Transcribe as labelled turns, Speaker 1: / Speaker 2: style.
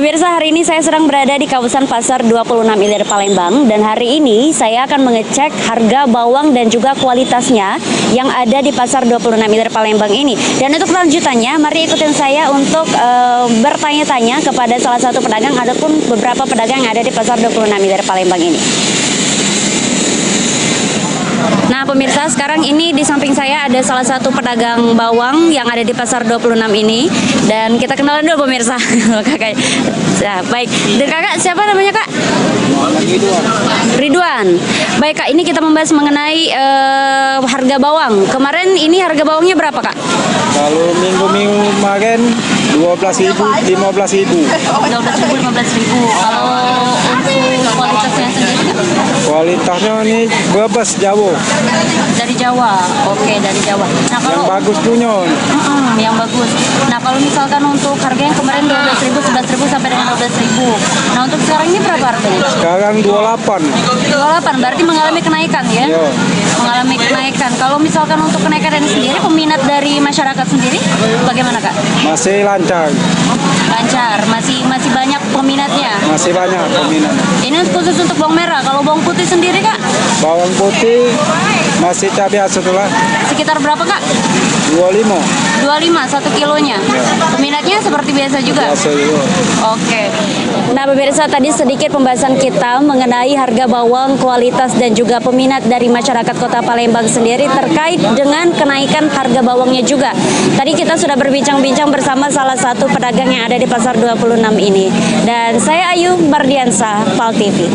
Speaker 1: Pemirsa, hari ini saya sedang berada di kawasan Pasar 26 Ilir Palembang dan hari ini saya akan mengecek harga bawang dan juga kualitasnya yang ada di Pasar 26 Ilir Palembang ini. Dan untuk lanjutannya, mari ikutin saya untuk bertanya-tanya kepada salah satu pedagang ataupun beberapa pedagang yang ada di Pasar 26 Ilir Palembang ini. Nah pemirsa, sekarang ini di samping saya ada salah satu pedagang bawang yang ada di Pasar 26 ini. Dan kita kenalan dulu pemirsa. Kakak. Nah, baik, dan kakak siapa namanya kak? Ridwan. Baik kak, ini kita membahas mengenai harga bawang. Kemarin ini harga bawangnya berapa kak?
Speaker 2: Kalau minggu-minggu kemarin 12.000, 15.000.
Speaker 1: 12.000, 15.000. Kalau untuk kualitasnya sendiri kak?
Speaker 2: Kualitasnya ini bebas Jawa.
Speaker 1: Dari Jawa. Oke, dari Jawa. Nah, kalau
Speaker 2: Yang bagus punya.
Speaker 1: yang bagus. Nah, kalau misalkan untuk harga yang kemarin 12.000, 11.000 sampai dengan 12.000. Nah, untuk sekarang ini berapa harganya?
Speaker 2: Sekarang 28.
Speaker 1: 28, berarti mengalami kenaikan ya?
Speaker 2: Iya.
Speaker 1: Mengalami kenaikan. Kalau misalkan untuk kenaikan ini sendiri, peminat dari masyarakat sendiri bagaimana kak?
Speaker 2: Masih lancar.
Speaker 1: Lancar, masih banyak peminatnya.
Speaker 2: Masih banyak peminat.
Speaker 1: Ini khusus untuk bawang merah. Kalau bawang putih sendiri kak?
Speaker 2: Bawang putih masih cabai setelah
Speaker 1: Sekitar berapa kak?
Speaker 2: 25.
Speaker 1: 25 1 kilonya. Peminatnya seperti biasa juga.
Speaker 2: Biasa juga.
Speaker 1: Oke. Nah pemirsa, tadi sedikit pembahasan kita mengenai harga bawang, kualitas dan juga peminat dari masyarakat Kota Palembang sendiri terkait dengan kenaikan harga bawangnya juga. Tadi kita sudah berbincang-bincang bersama salah satu pedagang yang ada di Pasar 26 ini. Dan saya Ayu Mardiansa, PAL TV.